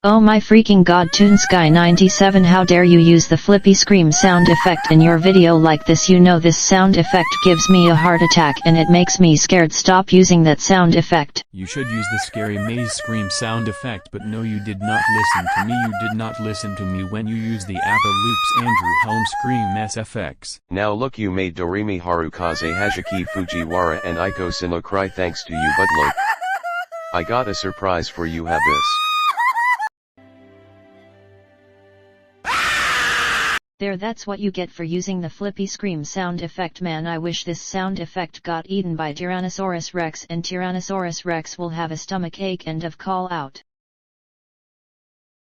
Oh my freaking god, Toons Guy 97, how dare you use the flippy scream sound effect in your video like this? You know this sound effect gives me a heart attack and it makes me scared. Stop using that sound effect. You should use the scary maze scream sound effect, but no, you did not listen to me. You did not listen to me when you used the ABBA Loops Andrew Helm Scream SFX. Now look, you made Doremi Harukaze Hajiki Fujiwara and Aiko Sino cry thanks to you, but look. I got a surprise for you, have this. There, that's what you get for using the flippy scream sound effect, man. I wish this sound effect got eaten by Tyrannosaurus Rex and Tyrannosaurus Rex will have a stomachache. End of call out.